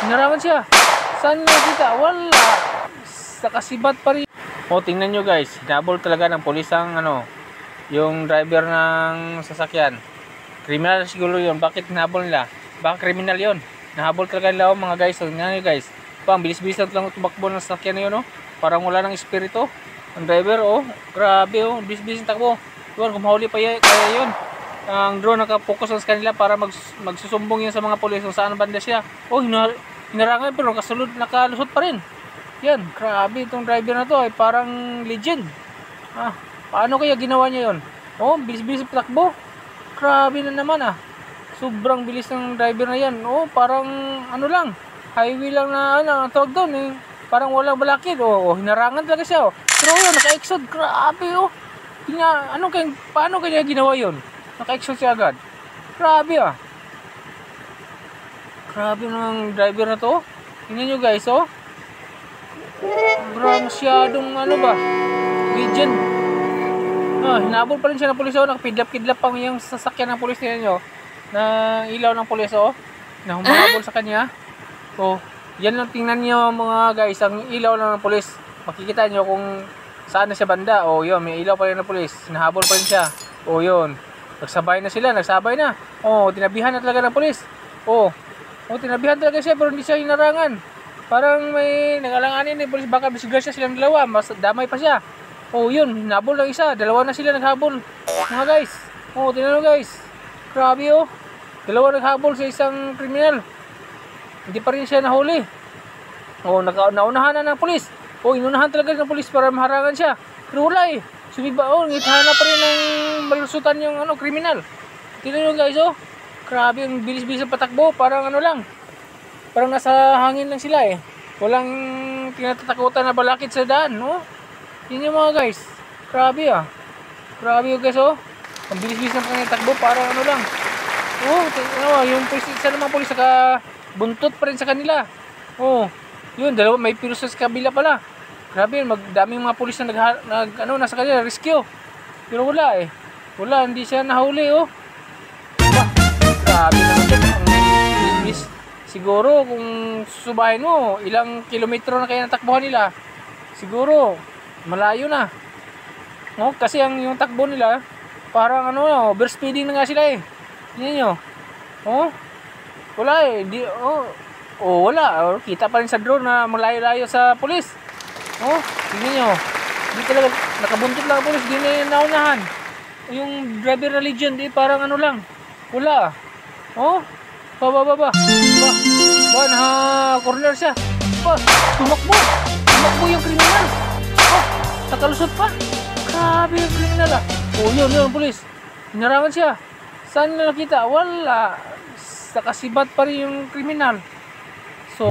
Hinarangan siya. Saan nakita? Wala. Nakasibat pa rin. O, tingnan nyo guys. Hinabol talaga ng pulis ang yung driver ng sasakyan. Criminal siguro yun. Bakit hinabol nila? Baka criminal yun. Nahabol talaga nila mga guys. So, tingnan nyo guys. Ang bilis-bilis lang tumakbo ng sasakyan na yun. Parang wala ng espiritu. Ang driver, grabe, bilis-bilis takbo. Yun, kumahuli pa kaya yun. Ang drone nakapokus sa kanila para magsusumbong yun sa mga pulis kung saan banda siya. Hinarangan pero nakalusot pa rin. Yan, grabe itong driver na to ay parang legend. Paano kaya ginawa niya yun? Bilis-bilis takbo. Grabe na naman Sobrang bilis ng driver na yan. Parang lang, highway lang na tawag doon parang walang balakid. Hinarangan talaga siya. Pero yun, naka-exod. Grabe paano kanya ginawa yun? Naka-exod siya agad. Grabe Grabe ng driver na to. Tingnan nyo guys masyadong legend. Hinabol pa rin siya ng pulis nakapidlap-kidlap pa yung sasakyan ng pulis. Tingnan nyo na ilaw ng pulis na humahabol sa kanya. Yan lang, tingnan nyo mga guys, ang ilaw lang ng pulis. Makikita nyo kung saan na siya banda. Yun, may ilaw pa rin ng pulis. Hinahabol pa rin siya. Yun, nagsabay na sila, tinabihan na talaga ng pulis. Tinabihan talaga siya pero hindi siya hinarangan. Parang may nag-alanganin ng pulis, baka disgrasya silang dalawa, mas damay pa siya. Yun, hinabol ng isa, dalawa na sila naghabol. Mga guys, tingnan nyo guys. Grabe dalawa naghabol sa isang kriminal. Hindi pa rin siya nahuli. Naunahan na ng pulis. Inunahan talaga ng pulis para maharangan siya. Pero wala Sumiba, ngitahan na pa rin ng malusutan yung kriminal. Tingnan nyo guys grabe yung bilis-bilis ang patakbo. Parang lang. Parang nasa hangin lang sila Walang tinatatakutan na balakid sa daan Yun yung mga guys. Grabe Grabe guys ang bilis-bilis ng kanyang takbo. Parang lang. Yung isa ng mga pulis buntot pa rin sa kanila. Yun, dalawa may pirusa sa kabila pala. Grabe yun, daming mga pulis na nasa kanila, rescue. Pero wala Wala, hindi siya nahuli Grabe naman yun. Siguro kung susubahin mo, ilang kilometro na kaya natakbuhan nila. Siguro, malayo na. Kasi yung takbo nila, parang overspeeding na nga sila Tingnan nyo. Wala wala. Kita pa rin sa drone na malayo-layo sa pulis. Tingnan nyo. Hindi talaga, nakabuntot lang ang pulis. Hindi na yung naunahan. Yung driver na legend, parang lang. Wala. Baba. Corner siya. Tumakbo. Tumakbo yung kriminal. Nakalusot pa. Grabe yung kriminal yun, pulis. Hinarangan siya. Saan na nakita? Wala. Nakasibat pa rin yung kriminal. So